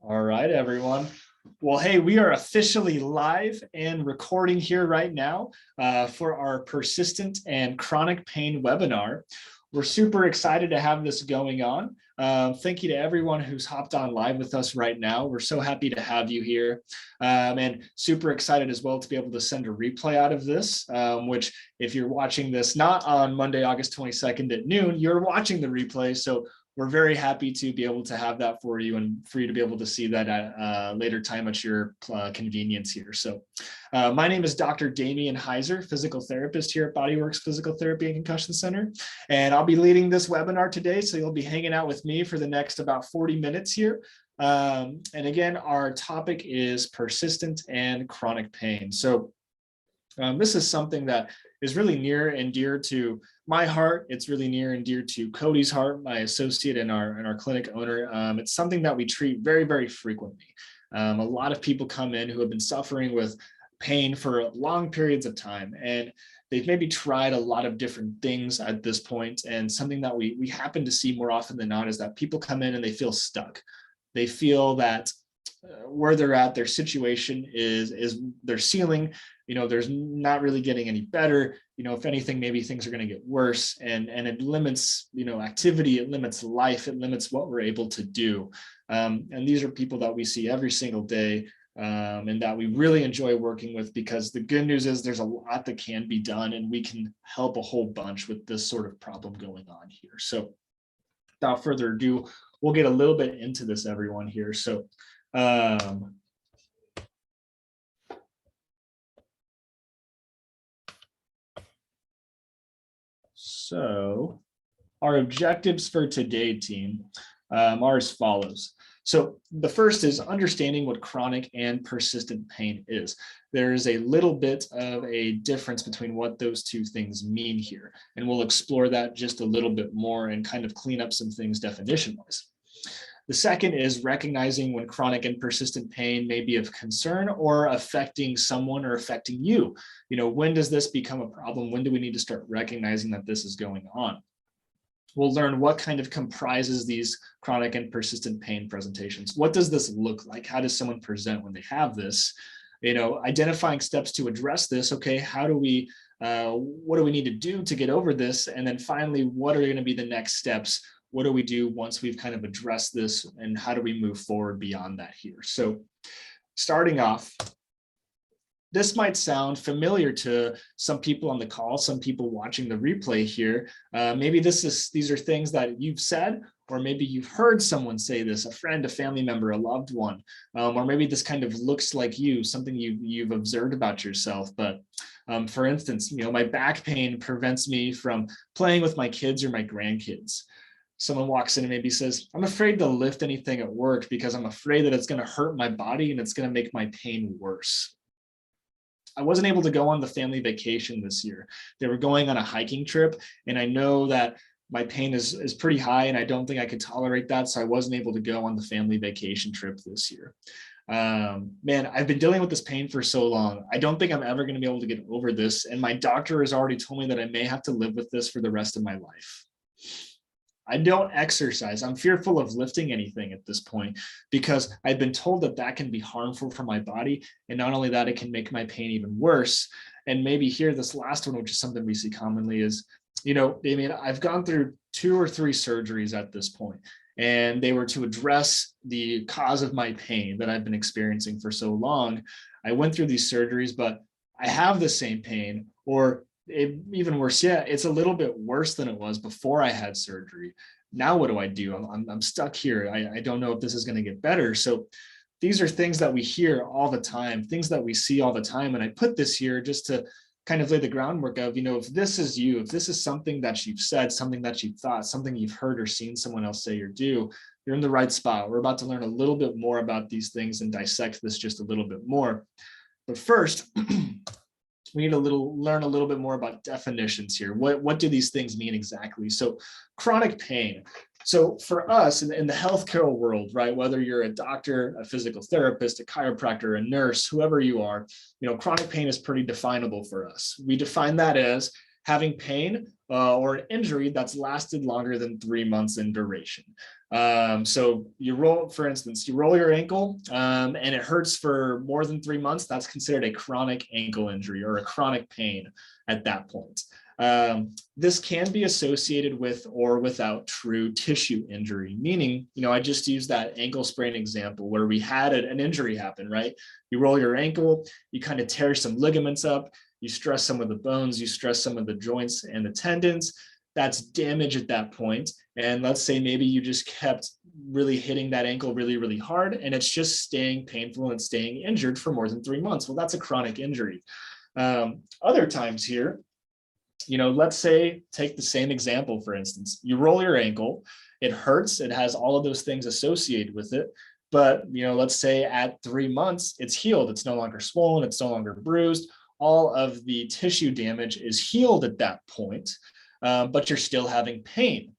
All right, everyone. Well, hey, we are officially live and recording here right now for our persistent and chronic pain webinar. We're super excited to have this going on. Thank you to everyone who's hopped on live with us right now. We're so happy to have you here and super excited as well to be able to send a replay out of this, which if you're watching this not on Monday, August 22nd at noon, you're watching the replay. So we're very happy to be able to have that for you and for you to be able to see that at a later time at your convenience here. So my name is Dr. Damian Heiser, physical therapist here at Bodyworks Physical Therapy and Concussion Center. And I'll be leading this webinar today. So you'll be hanging out with me for the next about 40 minutes here. And again, our topic is persistent and chronic pain. So this is something that is really near and dear to my heart. It's really near and dear to Cody's heart, my associate and our clinic owner. It's something that we treat very, very frequently. A lot of people come in who have been suffering with pain for long periods of time, and they've maybe tried a lot of different things at this point. And something that we happen to see more often than not is that people come in and they feel stuck. They feel that where they're at, their situation is their ceiling. There's not really getting any better. If anything, maybe things are going to get worse, and it limits, activity, it limits life, it limits what we're able to do. And these are people that we see every single day, and that we really enjoy working with, because the good news is there's a lot that can be done, and we can help a whole bunch with this sort of problem going on here. So without further ado, we'll get a little bit into this, everyone here. So our objectives for today, team, are as follows. So the first is understanding what chronic and persistent pain is. There is a little bit of a difference between what those two things mean here, and we'll explore that just a little bit more and kind of clean up some things definition-wise. The second is recognizing when chronic and persistent pain may be of concern or affecting someone or affecting you. When does this become a problem? When do we need to start recognizing that this is going on? We'll learn what kind of comprises these chronic and persistent pain presentations. What does this look like? How does someone present when they have this? Identifying steps to address this. Okay, what do we need to do to get over this? And then finally, what are going to be the next steps? What do we do once we've kind of addressed this, and how do we move forward beyond that here? So starting off, this might sound familiar to some people on the call, some people watching the replay here. Maybe these are things that you've said, or maybe you've heard someone say this, a friend, a family member, a loved one, or maybe this kind of looks like you, something you've observed about yourself. But for instance, my back pain prevents me from playing with my kids or my grandkids. Someone walks in and maybe says, I'm afraid to lift anything at work because I'm afraid that it's going to hurt my body and it's going to make my pain worse. I wasn't able to go on the family vacation this year. They were going on a hiking trip, and I know that my pain is pretty high, and I don't think I could tolerate that, so I wasn't able to go on the family vacation trip this year. Man, I've been dealing with this pain for so long. I don't think I'm ever going to be able to get over this, and my doctor has already told me that I may have to live with this for the rest of my life. I don't exercise. I'm fearful of lifting anything at this point because I've been told that that can be harmful for my body. And not only that, it can make my pain even worse. And maybe here, this last one, which is something we see commonly, is, Damien, I've gone through 2 or 3 surgeries at this point, and they were to address the cause of my pain that I've been experiencing for so long. I went through these surgeries, but I have the same pain, or even worse yet, it's a little bit worse than it was before I had surgery. Now what do I do? I'm stuck here. I don't know if this is going to get better. So these are things that we hear all the time, things that we see all the time. And I put this here just to kind of lay the groundwork of, if this is you, if this is something that you've said, something that you've thought, something you've heard or seen someone else say or do, you're in the right spot. We're about to learn a little bit more about these things and dissect this just a little bit more. But first, we need to learn a little bit more about definitions here. What do these things mean exactly? So chronic pain. So for us in the healthcare world, right, whether you're a doctor, a physical therapist, a chiropractor, a nurse, whoever you are, chronic pain is pretty definable for us. We define that as having pain or an injury that's lasted longer than 3 months in duration. So you roll, for instance, you roll your ankle and it hurts for more than 3 months. That's considered a chronic ankle injury or a chronic pain at that point. This can be associated with or without true tissue injury, meaning, I just used that ankle sprain example where we had an injury happen, right? You roll your ankle, you kind of tear some ligaments up, you stress some of the bones, you stress some of the joints and the tendons. That's damage at that point. And let's say maybe you just kept really hitting that ankle really, really hard, and it's just staying painful and staying injured for more than 3 months. Well, that's a chronic injury. Other times here, let's say, take the same example, for instance, you roll your ankle, it hurts, it has all of those things associated with it. But, let's say at 3 months, it's healed. It's no longer swollen. It's no longer bruised. All of the tissue damage is healed at that point, but you're still having pain.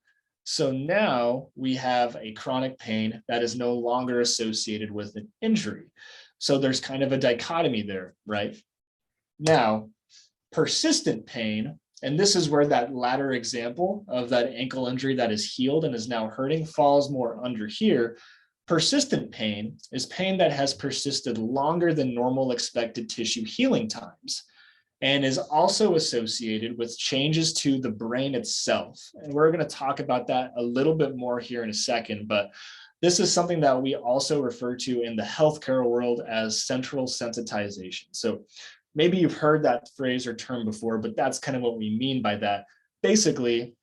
So now we have a chronic pain that is no longer associated with an injury. So there's kind of a dichotomy there, right? Now, persistent pain, and this is where that latter example of that ankle injury that is healed and is now hurting falls more under here. Persistent pain is pain that has persisted longer than normal expected tissue healing times and is also associated with changes to the brain itself. And we're going to talk about that a little bit more here in a second, but this is something that we also refer to in the healthcare world as central sensitization. So maybe you've heard that phrase or term before, but that's kind of what we mean by that. Basically,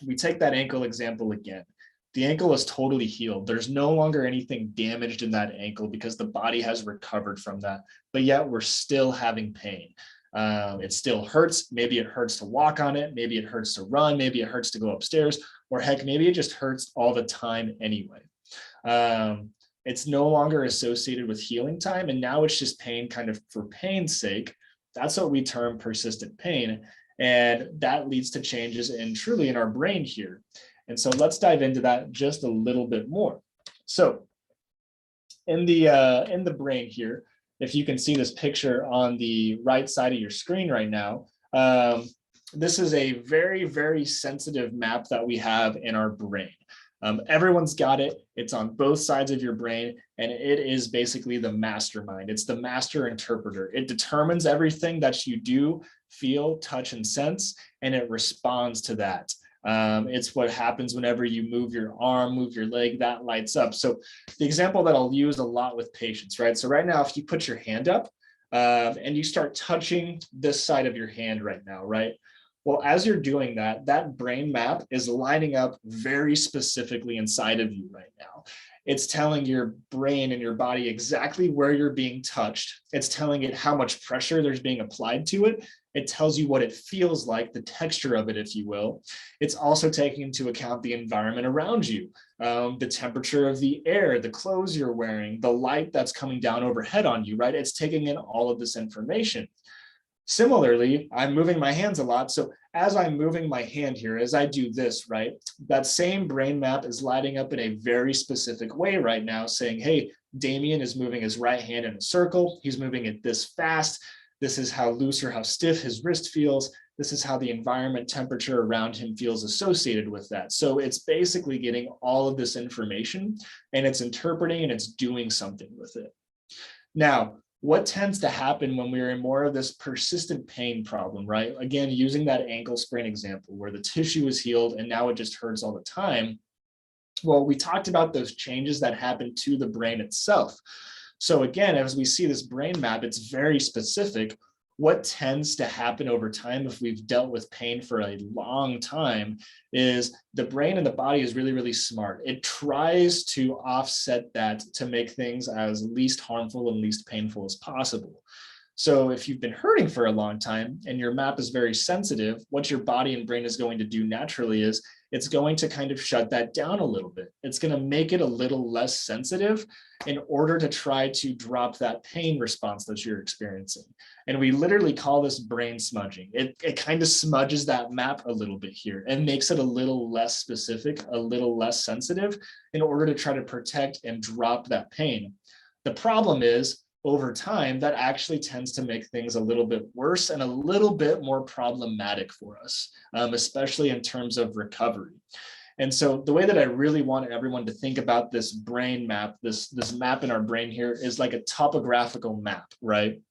we take that ankle example again. The ankle is totally healed. There's no longer anything damaged in that ankle because the body has recovered from that, but yet we're still having pain. It still hurts. Maybe it hurts to walk on it. Maybe it hurts to run. Maybe it hurts to go upstairs, or heck, maybe it just hurts all the time anyway. It's no longer associated with healing time, and now it's just pain kind of for pain's sake. That's what we term persistent pain, and that leads to changes in our brain here. And so let's dive into that just a little bit more. So in the brain here, if you can see this picture on the right side of your screen right now, this is a very, very sensitive map that we have in our brain. Everyone's got it. It's on both sides of your brain, and it is basically the mastermind. It's the master interpreter. It determines everything that you do, feel, touch, and sense, and it responds to that. It's what happens whenever you move your arm, move your leg, that lights up. So the example that I'll use a lot with patients, right? So right now, if you put your hand up and you start touching this side of your hand right now, right? Well, as you're doing that, that brain map is lining up very specifically inside of you right now. It's telling your brain and your body exactly where you're being touched. It's telling it how much pressure there's being applied to it. It tells you what it feels like, the texture of it, if you will. It's also taking into account the environment around you, the temperature of the air, the clothes you're wearing, the light that's coming down overhead on you, right? It's taking in all of this information. Similarly, I'm moving my hands a lot. So as I'm moving my hand here, as I do this, right, that same brain map is lighting up in a very specific way right now, saying, hey, Damien is moving his right hand in a circle. He's moving it this fast. This is how loose or how stiff his wrist feels. This is how the environment temperature around him feels associated with that. So it's basically getting all of this information, and it's interpreting and it's doing something with it. Now, what tends to happen when we're in more of this persistent pain problem, right? Again, using that ankle sprain example where the tissue is healed and now it just hurts all the time. Well, we talked about those changes that happen to the brain itself. So again, as we see this brain map, it's very specific. What tends to happen over time if we've dealt with pain for a long time is the brain and the body is really, really smart. It tries to offset that to make things as least harmful and least painful as possible. So if you've been hurting for a long time and your map is very sensitive, what your body and brain is going to do naturally is it's going to kind of shut that down a little bit. It's going to make it a little less sensitive in order to try to drop that pain response that you're experiencing. And we literally call this brain smudging. It kind of smudges that map a little bit here and makes it a little less specific, a little less sensitive in order to try to protect and drop that pain. The problem is over time, that actually tends to make things a little bit worse and a little bit more problematic for us, especially in terms of recovery. And so the way that I really want everyone to think about this brain map, this map in our brain here, is like a topographical map, right?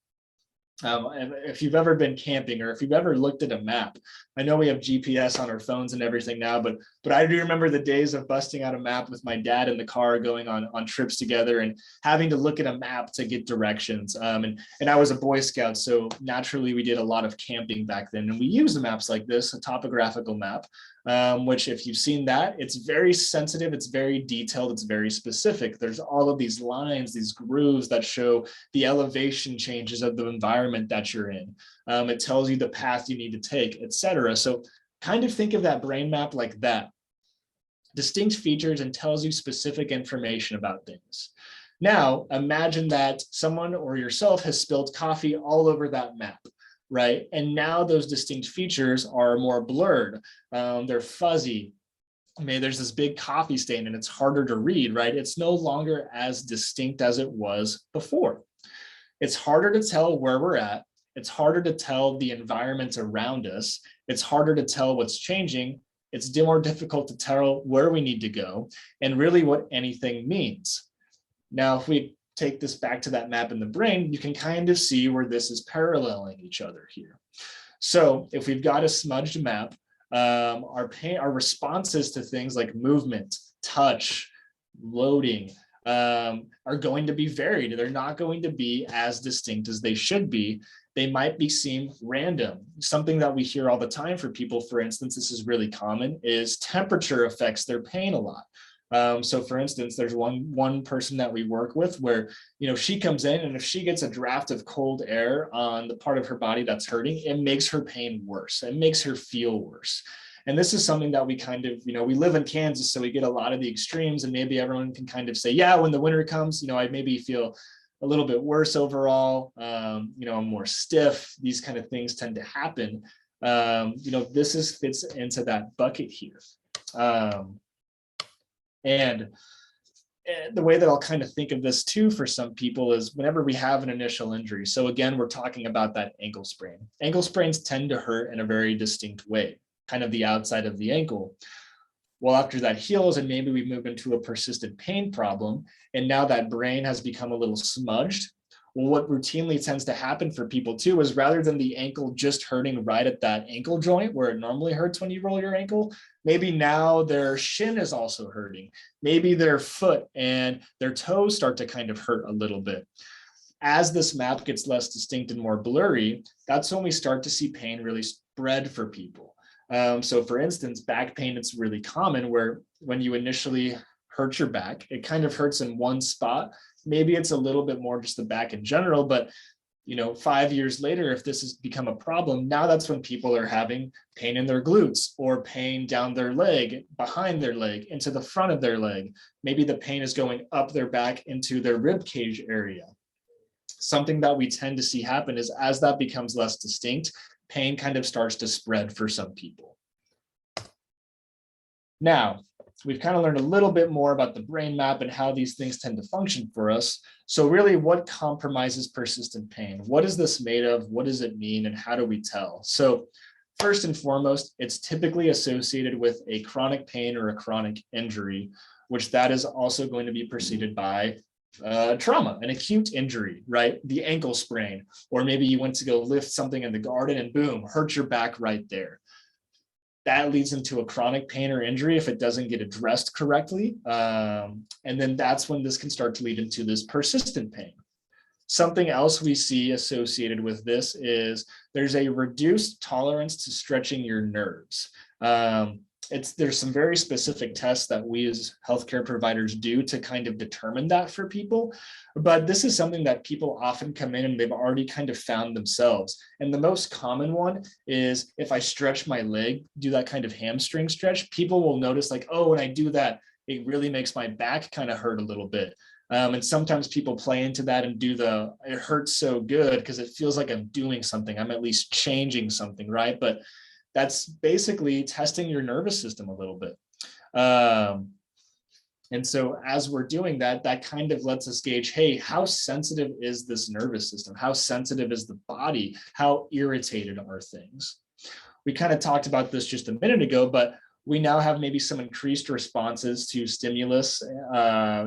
If you've ever been camping or if you've ever looked at a map, I know we have GPS on our phones and everything now, but I do remember the days of busting out a map with my dad in the car, going on trips together and having to look at a map to get directions. And I was a Boy Scout, so naturally we did a lot of camping back then, and we used maps like this, a topographical map, which if you've seen that, it's very sensitive, it's very detailed, it's very specific. There's all of these lines, these grooves that show the elevation changes of the environment that you're in. It tells you the path you need to take, etc. So kind of think of that brain map like that. Distinct features and tells you specific information about things. Now, imagine that someone or yourself has spilled coffee all over that map, right? And now those distinct features are more blurred. They're fuzzy. Maybe there's this big coffee stain and it's harder to read, right? It's no longer as distinct as it was before. It's harder to tell where we're at. It's harder to tell the environment around us. It's harder to tell what's changing. It's more difficult to tell where we need to go and really what anything means. Now, if we take this back to that map in the brain, you can kind of see where this is paralleling each other here. So if we've got a smudged map, our responses to things like movement, touch, loading, are going to be varied. They're not going to be as distinct as they should be. They might seem random. Something that we hear all the time for people, for instance, this is really common, is temperature affects their pain a lot. So for instance, there's one person that we work with where, she comes in and if she gets a draft of cold air on the part of her body that's hurting, it makes her pain worse. It makes her feel worse. And this is something that we kind of, we live in Kansas, so we get a lot of the extremes, and maybe everyone can kind of say, yeah, when the winter comes, I maybe feel a little bit worse overall. I'm more stiff. These kind of things tend to happen. This fits into that bucket here. And the way that I'll kind of think of this too for some people is whenever we have an initial injury. So again, we're talking about that ankle sprain. Ankle sprains tend to hurt in a very distinct way, kind of the outside of the ankle. Well, after that heals and maybe we move into a persistent pain problem, and now that brain has become a little smudged. Well, what routinely tends to happen for people too is rather than the ankle just hurting right at that ankle joint where it normally hurts when you roll your ankle, maybe now their shin is also hurting. Maybe their foot and their toes start to kind of hurt a little bit. As this map gets less distinct and more blurry, that's when we start to see pain really spread for people. So for instance, back pain, it's really common where when you initially hurt your back, it kind of hurts in one spot. Maybe it's a little bit more just the back in general, but 5 years later, if this has become a problem, now that's when people are having pain in their glutes or pain down their leg, behind their leg, into the front of their leg. Maybe the pain is going up their back into their rib cage area. Something that we tend to see happen is as that becomes less distinct, pain kind of starts to spread for some people. Now, we've kind of learned a little bit more about the brain map and how these things tend to function for us. So really, what compromises persistent pain? What is this made of? What does it mean? And how do we tell? So first and foremost, it's typically associated with a chronic pain or a chronic injury, which that is also going to be preceded by trauma, an acute injury, right? The ankle sprain, or maybe you went to go lift something in the garden and boom, hurt your back right there. That leads into a chronic pain or injury if it doesn't get addressed correctly. And then that's when this can start to lead into this persistent pain. Something else we see associated with this is there's a reduced tolerance to stretching your nerves. There's some very specific tests that we as healthcare providers do to kind of determine that for people. But this is something that people often come in and they've already kind of found themselves. And the most common one is if I stretch my leg, do that kind of hamstring stretch, people will notice like, oh, when I do that, it really makes my back kind of hurt a little bit. And sometimes people play into that and do it hurts so good because it feels like I'm doing something. I'm at least changing something, right? But that's basically testing your nervous system a little bit. And so as we're doing that, that kind of lets us gauge, hey, how sensitive is this nervous system? How sensitive is the body? How irritated are things? We kind of talked about this just a minute ago, but we now have maybe some increased responses to stimulus.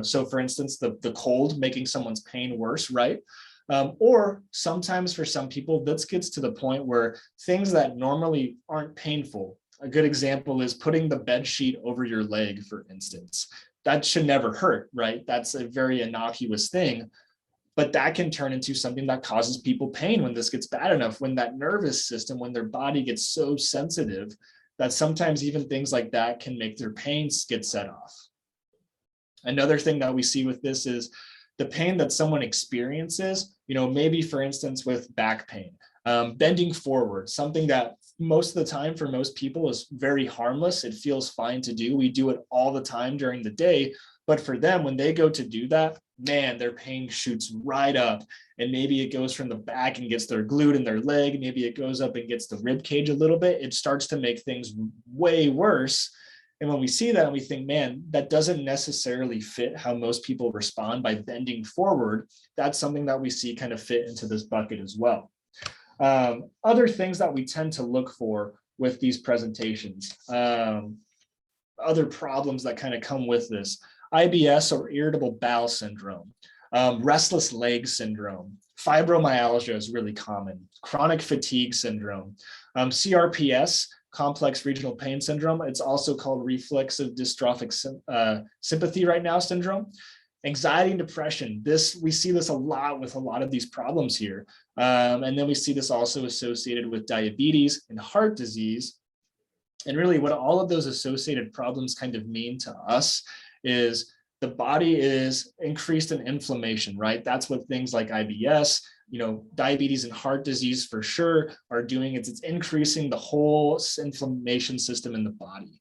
So for instance, the cold making someone's pain worse, right? Or sometimes for some people, this gets to the point where things that normally aren't painful. A good example is putting the bed sheet over your leg, for instance. That should never hurt, right? That's a very innocuous thing, but that can turn into something that causes people pain when this gets bad enough, when that nervous system, when their body gets so sensitive that sometimes even things like that can make their pains get set off. Another thing that we see with this is the pain that someone experiences, maybe for instance with back pain, bending forward, something that most of the time for most people is very harmless. It feels fine to do. We do it all the time during the day. But for them, when they go to do that, man, their pain shoots right up. And maybe it goes from the back and gets their glute in their leg. Maybe it goes up and gets the rib cage a little bit. It starts to make things way worse. And when we see that and we think, man, that doesn't necessarily fit how most people respond by bending forward, that's something that we see kind of fit into this bucket as well. Other things that we tend to look for with these presentations, other problems that kind of come with this, IBS or irritable bowel syndrome, restless leg syndrome, fibromyalgia is really common, chronic fatigue syndrome, CRPS, complex regional pain syndrome. It's also called reflexive dystrophic sympathy right now syndrome. Anxiety and depression, we see this a lot with a lot of these problems here. And then we see this also associated with diabetes and heart disease. And really what all of those associated problems kind of mean to us is the body is increased in inflammation, right? That's what things like IBS, diabetes and heart disease for sure are doing. It's increasing the whole inflammation system in the body.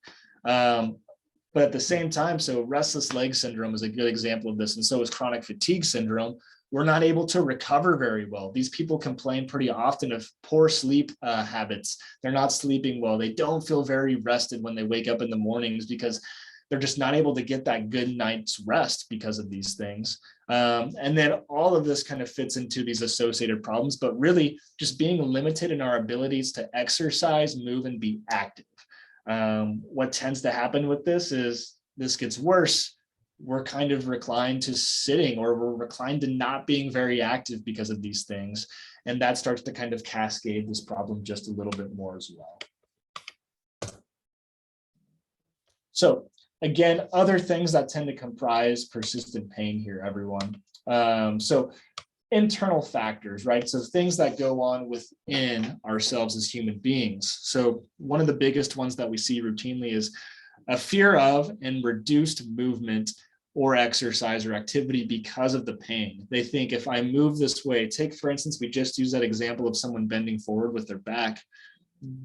But at the same time, so restless leg syndrome is a good example of this. And so is chronic fatigue syndrome. We're not able to recover very well. These people complain pretty often of poor sleep habits. They're not sleeping well. They don't feel very rested when they wake up in the mornings because they're just not able to get that good night's rest because of these things. And then all of this kind of fits into these associated problems, but really just being limited in our abilities to exercise, move, and be active. What tends to happen with this is this gets worse. We're kind of reclined to sitting, or we're reclined to not being very active because of these things. And that starts to kind of cascade this problem just a little bit more as well. So again, other things that tend to comprise persistent pain here, everyone. So internal factors, right? So things that go on within ourselves as human beings. So one of the biggest ones that we see routinely is a fear of and reduced movement or exercise or activity because of the pain. They think if I move this way, take for instance, we just use that example of someone bending forward with their back.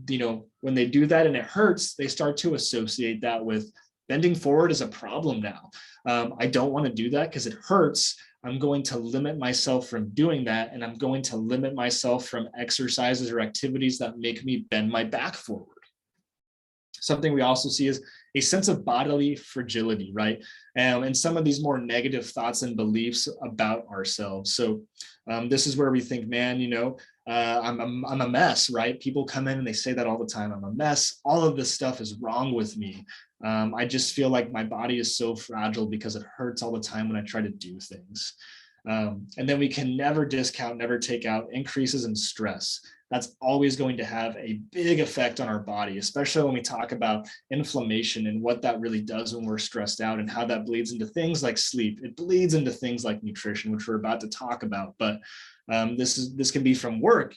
When they do that and it hurts, they start to associate that with bending forward is a problem now. I don't want to do that because it hurts. I'm going to limit myself from doing that, and I'm going to limit myself from exercises or activities that make me bend my back forward. Something we also see is a sense of bodily fragility, right? And some of these more negative thoughts and beliefs about ourselves. So this is where we think, man, I'm a mess, right? People come in and they say that all the time. I'm a mess. All of this stuff is wrong with me. I just feel like my body is so fragile because it hurts all the time when I try to do things. And then we can never discount, never take out increases in stress. That's always going to have a big effect on our body, especially when we talk about inflammation and what that really does when we're stressed out and how that bleeds into things like sleep. It bleeds into things like nutrition, which we're about to talk about. But this can be from work.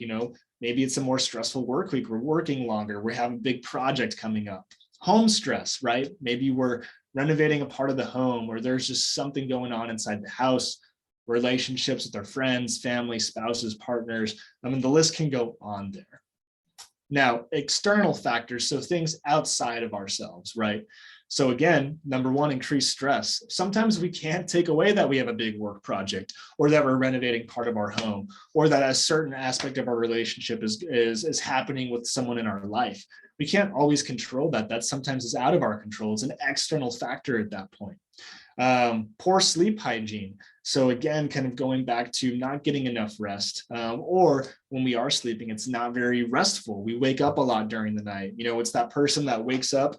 Maybe it's a more stressful work week. We're working longer. We have a big project coming up. Home stress, right? Maybe we're renovating a part of the home, or there's just something going on inside the house. Relationships with our friends, family, spouses, partners. I mean, the list can go on there. Now, external factors, so things outside of ourselves, right? So again, number one, increased stress. Sometimes we can't take away that we have a big work project, or that we're renovating part of our home, or that a certain aspect of our relationship is happening with someone in our life. We can't always control that. That sometimes is out of our control. It's an external factor at that point. Poor sleep hygiene. So again, kind of going back to not getting enough rest, or when we are sleeping, it's not very restful. We wake up a lot during the night. It's that person that wakes up,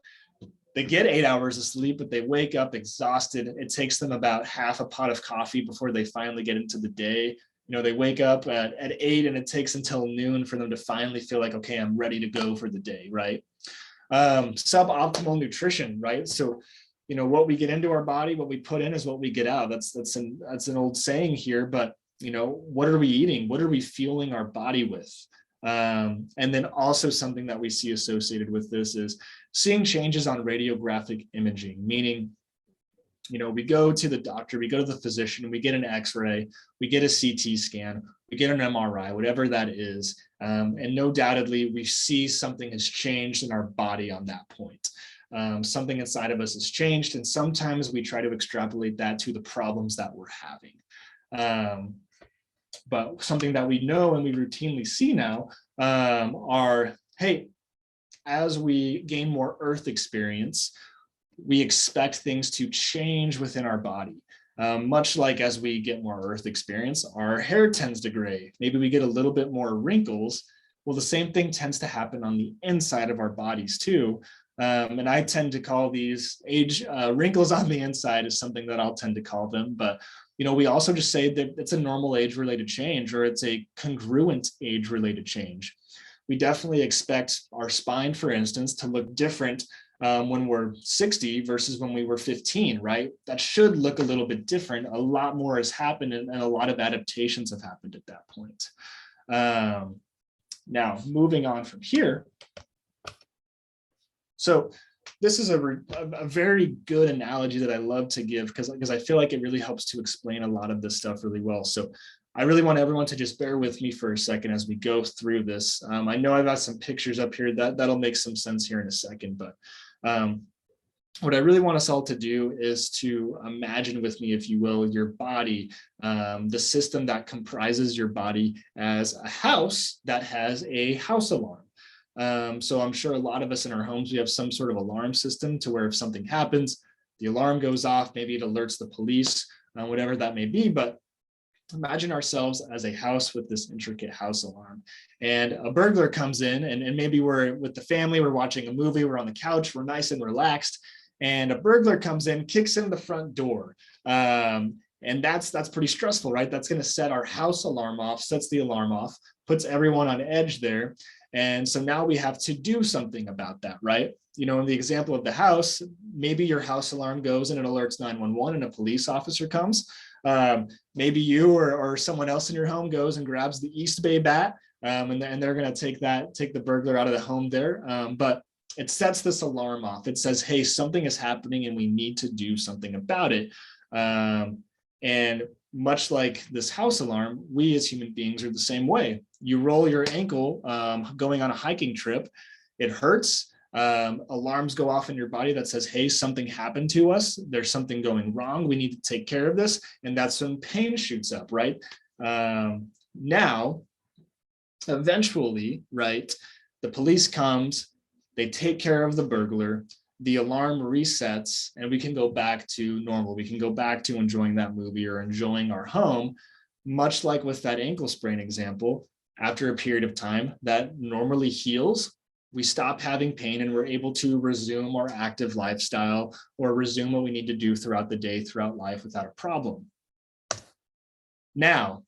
they get 8 hours of sleep, but they wake up exhausted. It takes them about half a pot of coffee before they finally get into the day. They wake up at 8 and it takes until noon for them to finally feel like, okay, I'm ready to go for the day, right? Suboptimal nutrition, right? So, what we get into our body, what we put in is what we get out. That's an old saying here, but what are we eating? What are we fueling our body with? And then also something that we see associated with this is seeing changes on radiographic imaging, meaning, we go to the doctor, we go to the physician, we get an X-ray, we get a CT scan, we get an MRI, whatever that is. And no doubtedly, we see something has changed in our body on that point. Something inside of us has changed, and sometimes we try to extrapolate that to the problems that we're having. But something that we know and we routinely see now are, hey, as we gain more earth experience, we expect things to change within our body. Much like as we get more earth experience, our hair tends to gray. Maybe we get a little bit more wrinkles. Well, the same thing tends to happen on the inside of our bodies too. And I tend to call these age wrinkles on the inside is something that I'll tend to call them. But, we also just say that it's a normal age-related change, or it's a congruent age-related change. We definitely expect our spine, for instance, to look different when we're 60 versus when we were 15, right? That should look a little bit different. A lot more has happened, and a lot of adaptations have happened at that point. Now, moving on from here. So this is a very good analogy that I love to give because I feel like it really helps to explain a lot of this stuff really well. So I really want everyone to just bear with me for a second as we go through this. I know I've got some pictures up here that'll make some sense here in a second, but what I really want us all to do is to imagine with me, if you will, your body, the system that comprises your body as a house that has a house alarm. So I'm sure a lot of us in our homes, we have some sort of alarm system to where if something happens, the alarm goes off, maybe it alerts the police, whatever that may be. But imagine ourselves as a house with this intricate house alarm, and a burglar comes in, and maybe we're with the family, we're watching a movie, we're on the couch, we're nice and relaxed, and a burglar comes in, kicks in the front door. And that's pretty stressful, right? That's going to set our house alarm off, sets the alarm off, puts everyone on edge there. And so now we have to do something about that, right? In the example of the house, maybe your house alarm goes and it alerts 911 and a police officer comes. Maybe you or someone else in your home goes and grabs the East Bay bat, and they're going to take the burglar out of the home there. But it sets this alarm off. It says, hey, something is happening and we need to do something about it. And much like this house alarm, we as human beings are the same way. You roll your ankle going on a hiking trip, it hurts. Alarms go off in your body that says, hey, something happened to us. There's something going wrong. We need to take care of this. And that's when pain shoots up, right? Now, eventually, right, the police comes, they take care of the burglar, the alarm resets, and we can go back to normal. We can go back to enjoying that movie or enjoying our home, much like with that ankle sprain example. After a period of time, that normally heals. We stop having pain and we're able to resume our active lifestyle or resume what we need to do throughout the day, throughout life without a problem. Now,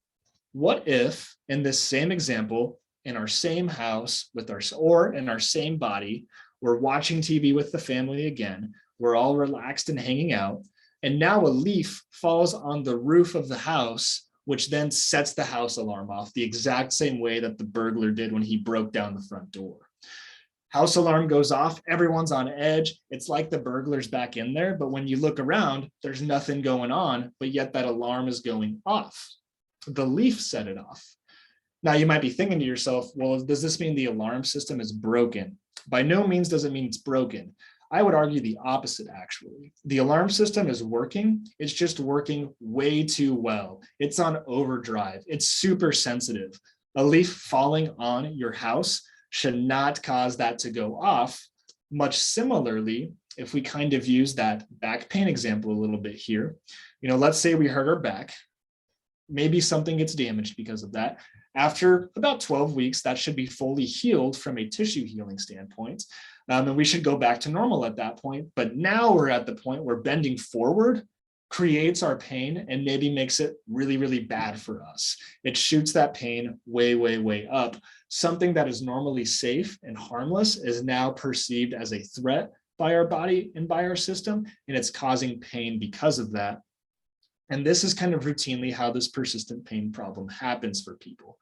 what if in this same example, in our same house or in our same body, we're watching TV with the family again, we're all relaxed and hanging out, and now a leaf falls on the roof of the house, which then sets the house alarm off the exact same way that the burglar did when he broke down the front door. House alarm goes off, everyone's on edge. It's like the burglar's back in there, but when you look around, there's nothing going on, but yet that alarm is going off. The leaf set it off. Now you might be thinking to yourself, well, does this mean the alarm system is broken? By no means does it mean it's broken. I would argue the opposite, actually. The alarm system is working. It's just working way too well. It's on overdrive. It's super sensitive. A leaf falling on your house should not cause that to go off. Much similarly, if we kind of use that back pain example a little bit here, let's say we hurt our back, maybe something gets damaged because of that. After about 12 weeks, that should be fully healed from a tissue healing standpoint. And we should go back to normal at that point. But now we're at the point where bending forward creates our pain and maybe makes it really, really bad for us. It shoots that pain way, way, way up. Something that is normally safe and harmless is now perceived as a threat by our body and by our system, and it's causing pain because of that. And this is kind of routinely how this persistent pain problem happens for people.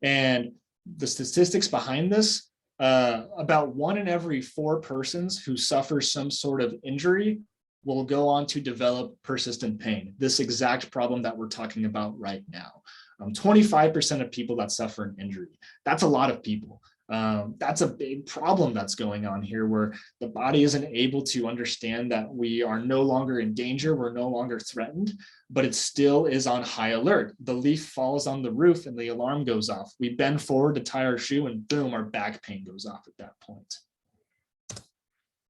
And the statistics behind this, about 1 in every 4 persons who suffer some sort of injury will go on to develop persistent pain, this exact problem that we're talking about right now. 25% of people that suffer an injury, that's a lot of people. That's a big problem that's going on here, where the body isn't able to understand that we are no longer in danger, we're no longer threatened, but it still is on high alert. The leaf falls on the roof and the alarm goes off. We bend forward to tie our shoe and boom, our back pain goes off at that point.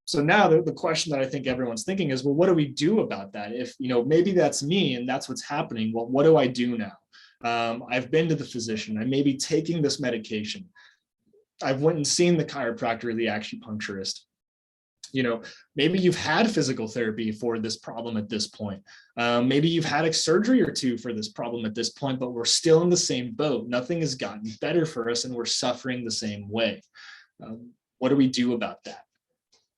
So now the question that I think everyone's thinking is, well, what do we do about that? If, maybe that's me and that's what's happening, well, what do I do now? I've been to the physician, I may be taking this medication. I've went and seen the chiropractor or the acupuncturist. Maybe you've had physical therapy for this problem at this point. Maybe you've had a surgery or 2 for this problem at this point, but we're still in the same boat. Nothing has gotten better for us and we're suffering the same way. What do we do about that?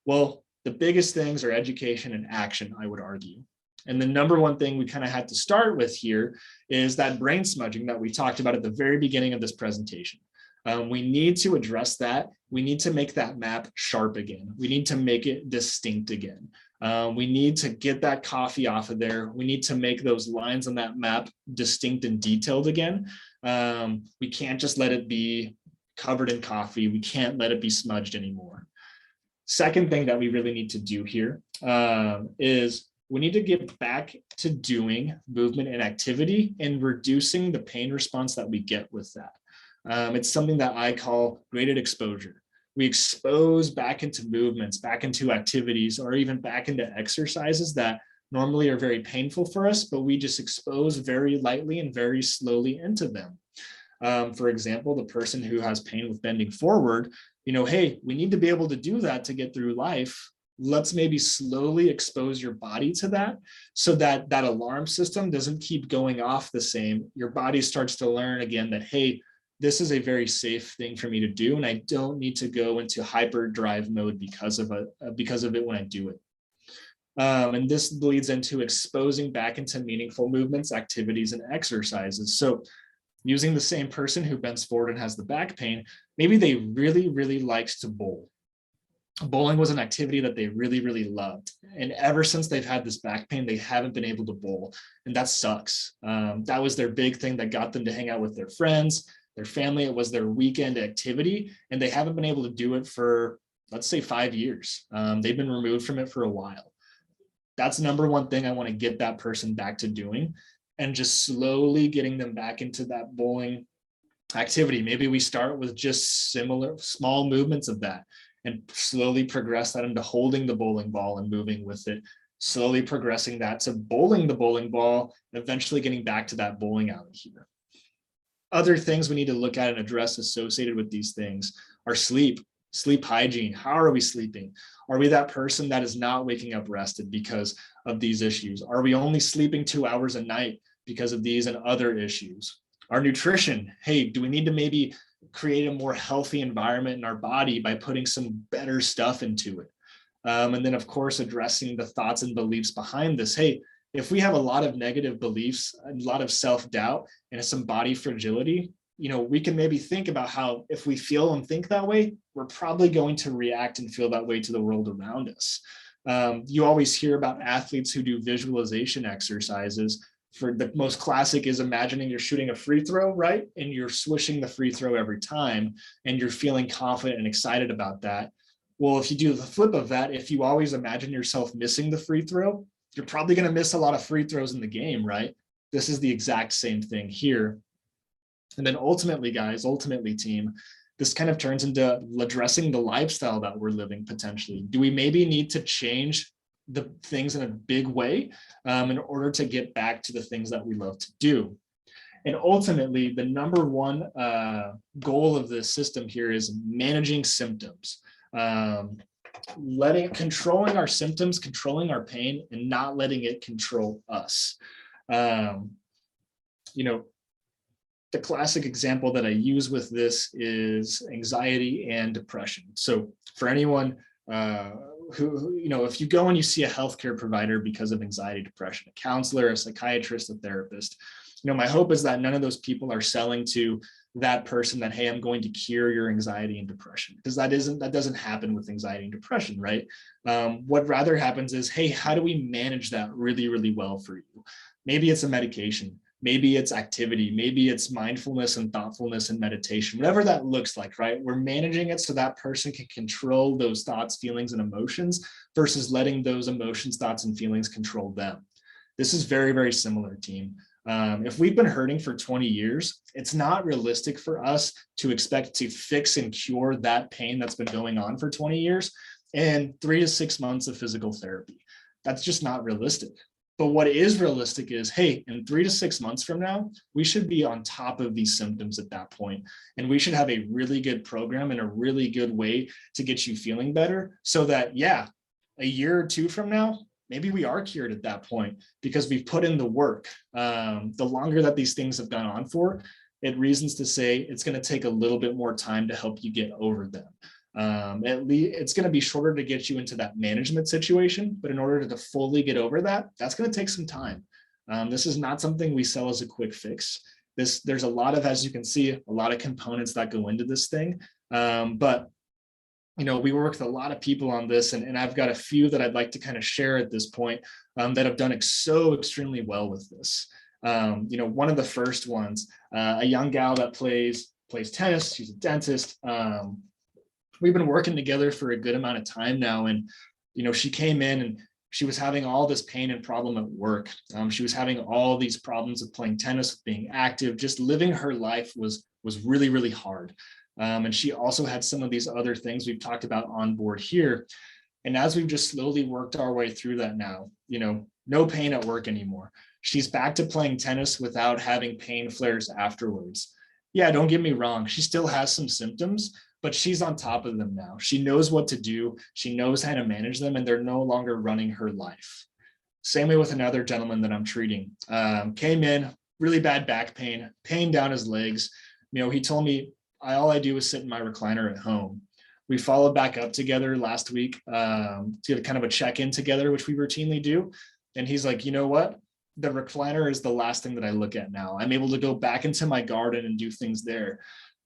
Well, the biggest things are education and action, I would argue. And the number one thing we kind of had to start with here is that brain smudging that we talked about at the very beginning of this presentation. We need to address that. We need to make that map sharp again. We need to make it distinct again. We need to get that coffee off of there. We need to make those lines on that map distinct and detailed again. We can't just let it be covered in coffee. We can't let it be smudged anymore. Second thing that we really need to do here is we need to get back to doing movement and activity and reducing the pain response that we get with that. It's something that I call graded exposure. We expose back into movements, back into activities, or even back into exercises that normally are very painful for us, but we just expose very lightly and very slowly into them. For example, the person who has pain with bending forward, hey, we need to be able to do that to get through life. Let's maybe slowly expose your body to that so that that alarm system doesn't keep going off the same. Your body starts to learn again that, hey, this is a very safe thing for me to do, and I don't need to go into hyperdrive mode because of it when I do it. And this leads into exposing back into meaningful movements, activities, and exercises. So using the same person who bends forward and has the back pain, maybe they really, really likes to bowl. Bowling was an activity that they really, really loved. And ever since they've had this back pain, they haven't been able to bowl. And that sucks. That was their big thing that got them to hang out with their friends, their family. It was their weekend activity. And they haven't been able to do it for, let's say, 5 years. They've been removed from it for a while. That's number one thing I want to get that person back to doing, and just slowly getting them back into that bowling activity. Maybe we start with just similar small movements of that and slowly progress that into holding the bowling ball and moving with it, slowly progressing that to bowling the bowling ball, and eventually getting back to that bowling alley here. Other things we need to look at and address associated with these things are sleep hygiene. How are we sleeping? Are we that person that is not waking up rested because of these issues? Are we only sleeping 2 hours a night because of these and other issues? Our nutrition, hey, do we need to maybe create a more healthy environment in our body by putting some better stuff into it? And then, of course, addressing the thoughts and beliefs behind this. Hey, if we have a lot of negative beliefs, a lot of self-doubt, and some body fragility, we can maybe think about how if we feel and think that way, we're probably going to react and feel that way to the world around us. You always hear about athletes who do visualization exercises. For the most classic is imagining you're shooting a free throw, right? And you're swishing the free throw every time, and you're feeling confident and excited about that. Well, if you do the flip of that, if you always imagine yourself missing the free throw, you're probably going to miss a lot of free throws in the game, right? This is the exact same thing here. And then ultimately, guys, team, this kind of turns into addressing the lifestyle that we're living potentially. Do we maybe need to change the things in a big way in order to get back to the things that we love to do? And ultimately, the number one goal of this system here is managing symptoms, controlling our symptoms, controlling our pain, and not letting it control us. You know, the classic example that I use with this is anxiety and depression. So for anyone who, you know, if you go and you see a healthcare provider because of anxiety, depression, a counselor, a psychiatrist, a therapist, you know, my hope is that none of those people are selling to that person that, hey, I'm going to cure your anxiety and depression, because that doesn't happen with anxiety and depression, right? What rather happens is, hey, how do we manage that really, really well for you? Maybe it's a medication, maybe it's activity, maybe it's mindfulness and thoughtfulness and meditation, whatever that looks like, right? We're managing it so that person can control those thoughts, feelings, and emotions versus letting those emotions, thoughts, and feelings control them. This is very, very similar, team. If we've been hurting for 20 years, it's not realistic for us to expect to fix and cure that pain that's been going on for 20 years in 3 to 6 months of physical therapy. That's just not realistic. But what is realistic is, hey, in 3 to 6 months from now, we should be on top of these symptoms at that point. And we should have a really good program and a really good way to get you feeling better so that, yeah, a year or two from now, maybe we are cured at that point because we've put in the work. The longer that these things have gone on for, it reasons to say it's going to take a little bit more time to help you get over them. At least it's going to be shorter to get you into that management situation, but in order to fully get over that, that's going to take some time. This is not something we sell as a quick fix. There's a lot of, as you can see, a lot of components that go into this thing. But you know, we work with a lot of people on this, and I've got a few that I'd like to kind of share at this point that have done so extremely well with this. You know, one of the first ones, a young gal that plays tennis. She's a dentist. We've been working together for a good amount of time now, and you know, she came in and she was having all this pain and problem at work. She was having all these problems with playing tennis, with being active, just living her life was really, really hard. And she also had some of these other things we've talked about on board here. And as we've just slowly worked our way through that now, you know, no pain at work anymore. She's back to playing tennis without having pain flares afterwards. Yeah, don't get me wrong. She still has some symptoms, but she's on top of them now. She knows what to do. She knows how to manage them, and they're no longer running her life. Same way with another gentleman that I'm treating. Came in, really bad back pain down his legs. You know, he told me, all I do is sit in my recliner at home. We followed back up together last week to get kind of a check-in together, which we routinely do. And he's like, you know what? The recliner is the last thing that I look at now. I'm able to go back into my garden and do things there.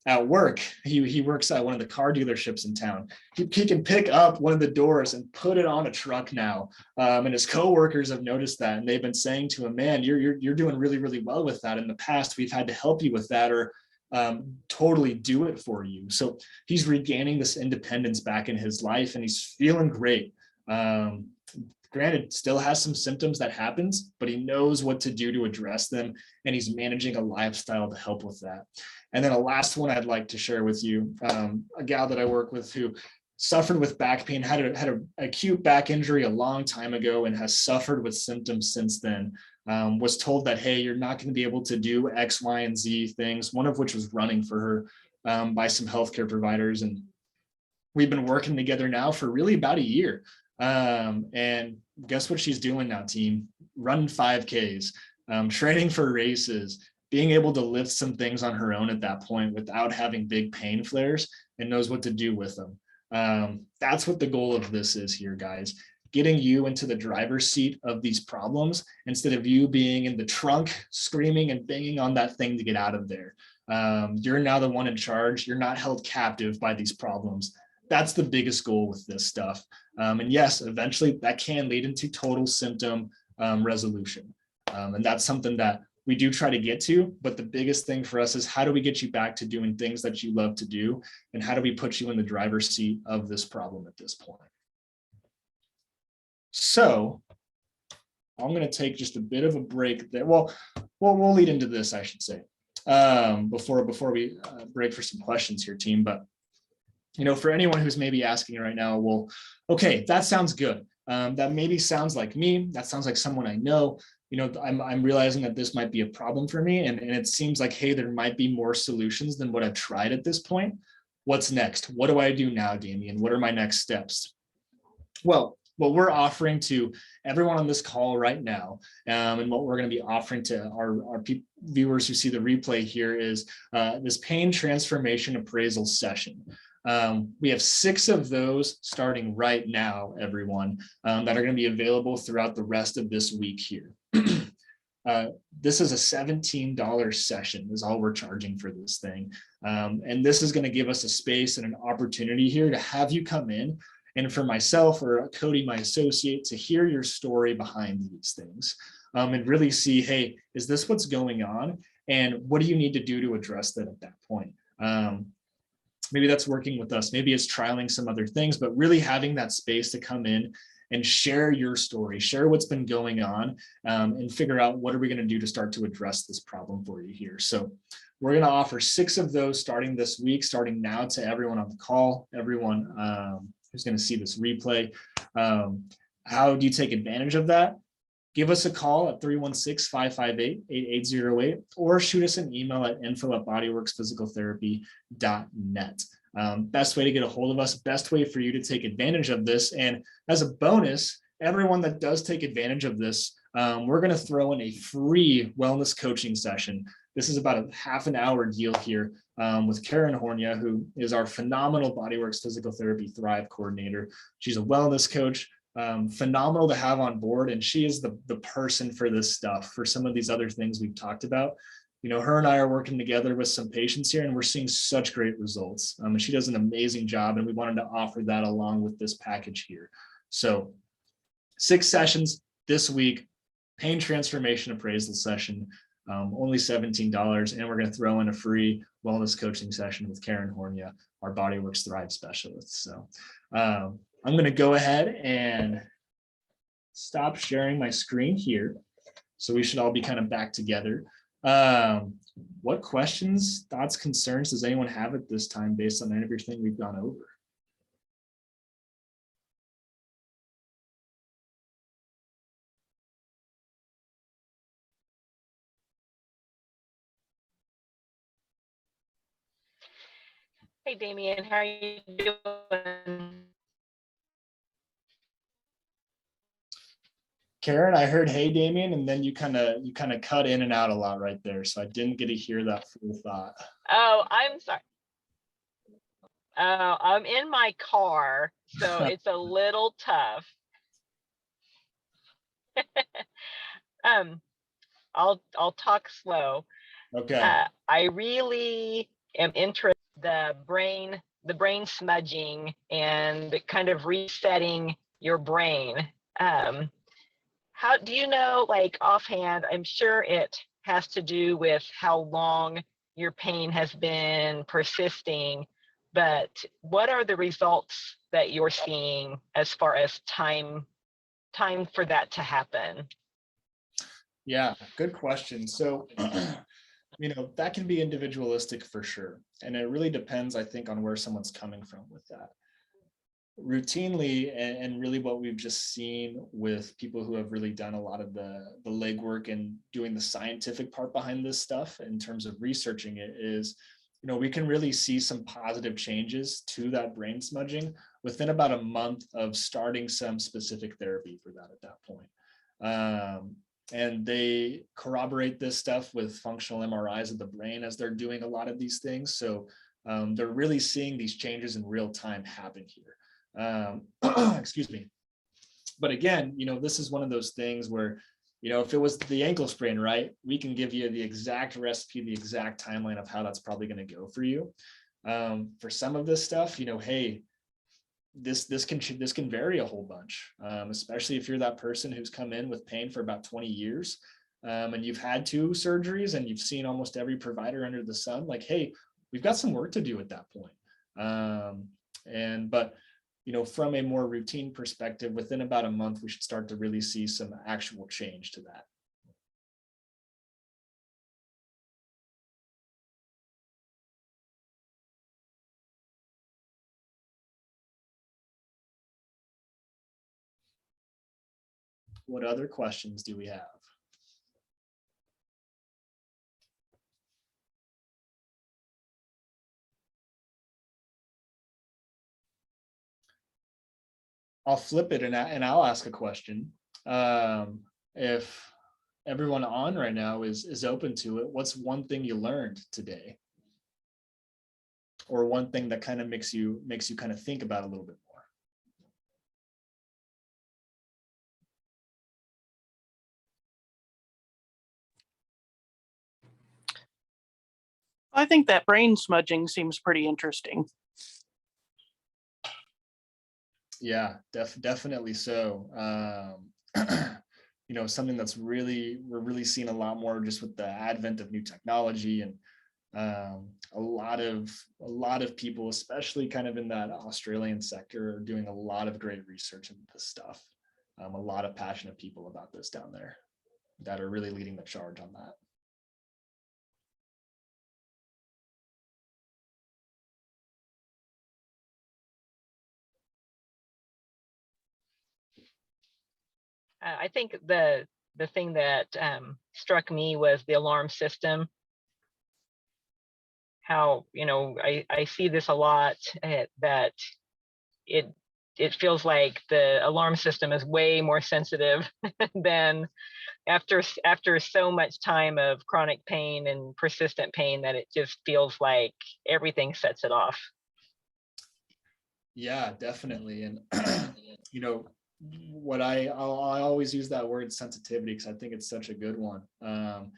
At work, he works at one of the car dealerships in town. He can pick up one of the doors and put it on a truck now. And his coworkers have noticed that, and they've been saying to him, man, you're doing really, really well with that. In the past, we've had to help you with that, or totally do it for you. So he's regaining this independence back in his life, and he's feeling great. Granted, still has some symptoms that happens, but he knows what to do to address them, and he's managing a lifestyle to help with that. And then a last one I'd like to share with you, a gal that I work with who suffered with back pain, had an acute back injury a long time ago and has suffered with symptoms since then. Was told that, hey, you're not going to be able to do X, Y, and Z things, one of which was running for her by some healthcare providers. And we've been working together now for really about a year. And guess what she's doing now, team? Running 5Ks, training for races, being able to lift some things on her own at that point without having big pain flares, and knows what to do with them. That's what the goal of this is here, guys. Getting you into the driver's seat of these problems instead of you being in the trunk screaming and banging on that thing to get out of there. You're now the one in charge. You're not held captive by these problems. That's the biggest goal with this stuff. And yes, eventually that can lead into total symptom resolution. And that's something that we do try to get to, but the biggest thing for us is how do we get you back to doing things that you love to do, and how do we put you in the driver's seat of this problem at this point? So I'm going to take just a bit of a break there. Well, we'll lead into this, I should say. before we break for some questions here, team. But for anyone who's maybe asking right now, well, okay, that sounds good. That maybe sounds like me. That sounds like someone I know. I'm realizing that this might be a problem for me, and it seems like, hey, there might be more solutions than what I've tried at this point. What's next? What do I do now, Damien? What are my next steps? Well, what we're offering to everyone on this call right now, and what we're going to be offering to our viewers who see the replay here is this pain transformation appraisal session. We have 6 of those starting right now, everyone, that are going to be available throughout the rest of this week here. This is a $17 session is all we're charging for this thing. And this is going to give us a space and an opportunity here to have you come in, and for myself or Cody, my associate, to hear your story behind these things, and really see, hey, is this what's going on? And what do you need to do to address that at that point? Maybe that's working with us. Maybe it's trialing some other things, but really having that space to come in and share your story, share what's been going on, and figure out what are we going to do to start to address this problem for you here. So we're going to offer 6 of those starting this week, starting now, to everyone on the call, everyone who's going to see this replay. How do you take advantage of that? Give us a call at 316-558-8808 or shoot us an email at info@bodyworksphysicaltherapy.net. Best way to get a hold of us, best way for you to take advantage of this. And as a bonus, everyone that does take advantage of this, we're going to throw in a free wellness coaching session. This is about a half an hour deal here with Karen Hornia, who is our phenomenal Bodyworks physical therapy Thrive coordinator. She's a wellness coach. Phenomenal to have on board, and she is the person for this stuff, for some of these other things we've talked about. Her and I are working together with some patients here, and we're seeing such great results. And she does an amazing job, and we wanted to offer that along with this package here. So 6 sessions this week, pain transformation appraisal session, only $17, and we're going to throw in a free wellness coaching session with Karen Hornia, our Bodyworks Thrive specialist. So I'm going to go ahead and stop sharing my screen here. So we should all be kind of back together. What questions, thoughts, concerns does anyone have at this time based on everything we've gone over? Hey, Damien, how are you doing? Karen, I heard, hey, Damien, and then you kind of cut in and out a lot right there. So I didn't get to hear that full thought. Oh, I'm sorry. I'm in my car, so it's a little tough. I'll talk slow. Okay. I really am interested in the brain smudging and kind of resetting your brain. How do you know, like offhand, I'm sure it has to do with how long your pain has been persisting, but what are the results that you're seeing as far as time for that to happen? Yeah, good question. So, that can be individualistic for sure. And it really depends, I think, on where someone's coming from with that. Routinely, and really what we've just seen with people who have really done a lot of the legwork and doing the scientific part behind this stuff in terms of researching it is, we can really see some positive changes to that brain smudging within about a month of starting some specific therapy for that at that point. And they corroborate this stuff with functional MRIs of the brain as they're doing a lot of these things. So they're really seeing these changes in real time happen here. Excuse me. But again, this is one of those things where, if it was the ankle sprain, right, we can give you the exact recipe, the exact timeline of how that's probably going to go for you. For some of this stuff, hey, this can vary a whole bunch, especially if you're that person who's come in with pain for about 20 years, and you've had 2 surgeries and you've seen almost every provider under the sun. Like, hey, we've got some work to do at that point. But from a more routine perspective, within about a month, we should start to really see some actual change to that. What other questions do we have? I'll flip it and I'll ask a question. If everyone on right now is open to it, what's one thing you learned today? Or one thing that kind of makes you kind of think about a little bit more? I think that brain smudging seems pretty interesting. Yeah, definitely so. You know, something that's we're really seeing a lot more just with the advent of new technology, and a lot of people, especially kind of in that Australian sector, are doing a lot of great research into this stuff. A lot of passionate people about this down there that are really leading the charge on that. I think the thing that struck me was the alarm system. How, you know, I see this a lot, that it feels like the alarm system is way more sensitive than after so much time of chronic pain and persistent pain, that it just feels like everything sets it off. Yeah, definitely. And you know, what I always use that word sensitivity because I think it's such a good one. And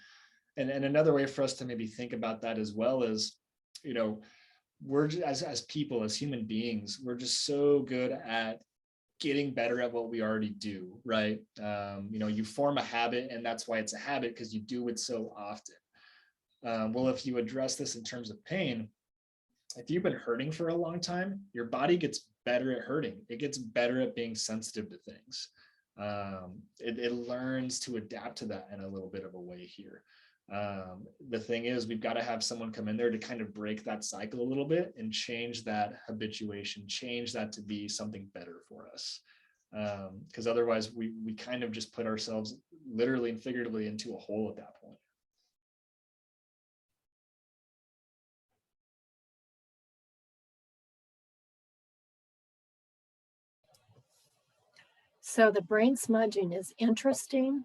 another way for us to maybe think about that as well is, you know, we're as people, as human beings, we're just so good at getting better at what we already do, right? You know, you form a habit, and that's why it's a habit, because you do it so often. Well, if you address this in terms of pain, if you've been hurting for a long time, your body gets better at hurting. It gets better at being sensitive to things. It learns to adapt to that in a little bit of a way here. The thing is, we've got to have someone come in there to kind of break that cycle a little bit and change that habituation, change that to be something better for us. Because otherwise we kind of just put ourselves literally and figuratively into a hole at that point. So the brain smudging is interesting.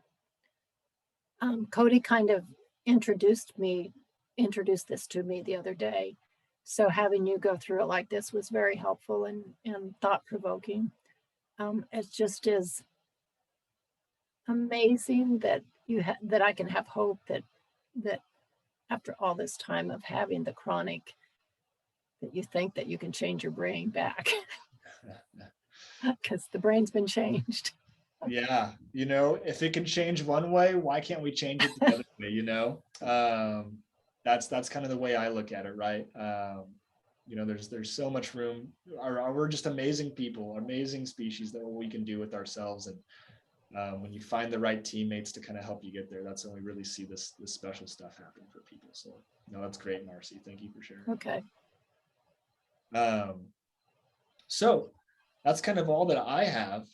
Cody kind of introduced this to me the other day. So having you go through it like this was very helpful and thought-provoking. It just is amazing that that I can have hope that after all this time of having the chronic, that you think that you can change your brain back. Because the brain's been changed. Yeah, you know, if it can change one way, why can't we change it the other way? You know, that's kind of the way I look at it, right? You know, there's so much room. We're just amazing people, amazing species, that what we can do with ourselves, and when you find the right teammates to kind of help you get there, that's when we really see this special stuff happen for people. So, no, that's great, Marcy. Thank you for sharing. Okay. So that's kind of all that I have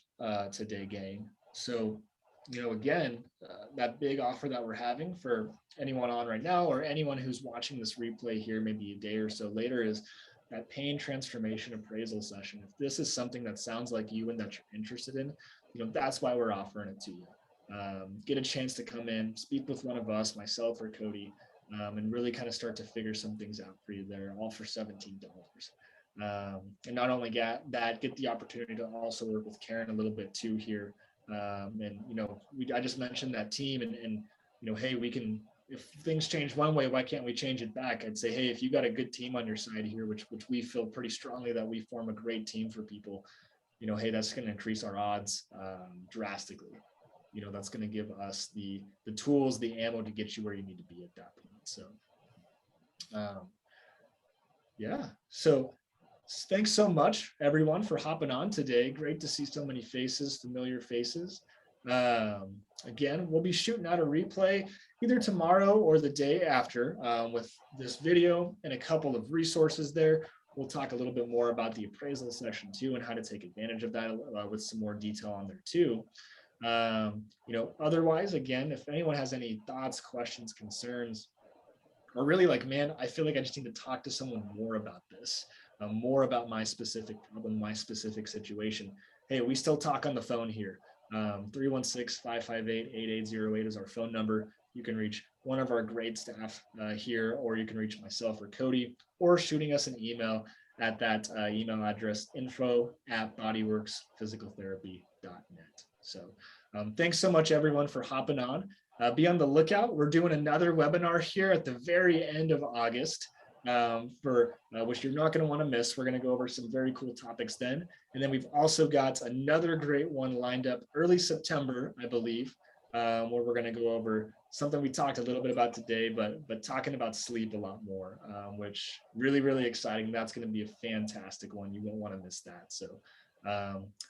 today, gang. So, you know, again, that big offer that we're having for anyone on right now, or anyone who's watching this replay here maybe a day or so later, is that pain transformation appraisal session. If this is something that sounds like you and that you're interested in, you know, that's why we're offering it to you. Get a chance to come in, speak with one of us, myself or Cody, and really kind of start to figure some things out for you there, all for $17. And not only get the opportunity to also work with Karen a little bit too here. And, you know, I just mentioned that team, and, you know, hey, we can, if things change one way, why can't we change it back? I'd say, hey, if you got a good team on your side here, which we feel pretty strongly that we form a great team for people, you know, hey, that's going to increase our odds drastically. You know, that's going to give us the tools, the ammo to get you where you need to be at that point. So, yeah. So thanks so much, everyone, for hopping on today. Great to see so many faces, familiar faces. Again, we'll be shooting out a replay either tomorrow or the day after with this video and a couple of resources there. We'll talk a little bit more about the appraisal session too, and how to take advantage of that with some more detail on there too. Otherwise, again, if anyone has any thoughts, questions, concerns, or really like, man, I feel like I just need to talk to someone more about this, more about my specific problem, my specific situation. Hey, we still talk on the phone here. 316-558-8808 is our phone number. You can reach one of our great staff here, or you can reach myself or Cody, or shooting us an email at that email address, info@bodyworksphysicaltherapy.net. So thanks so much, everyone, for hopping on. Be on the lookout. We're doing another webinar here at the very end of August, which you're not going to want to miss. We're going to go over some very cool topics then. And then we've also got another great one lined up early September, I believe, where we're going to go over something we talked a little bit about today, but talking about sleep a lot more, which really, really exciting. That's going to be a fantastic one. You won't want to miss that. So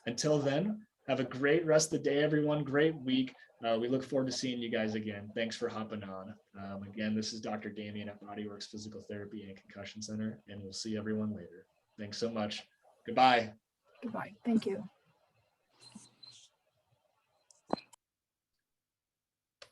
until then, have a great rest of the day, everyone. Great week. We look forward to seeing you guys again. Thanks for hopping on. Again, this is Dr. Damien at Bodyworks Physical Therapy and Concussion Center, and we'll see everyone later. Thanks so much. Goodbye. Goodbye. Thank you.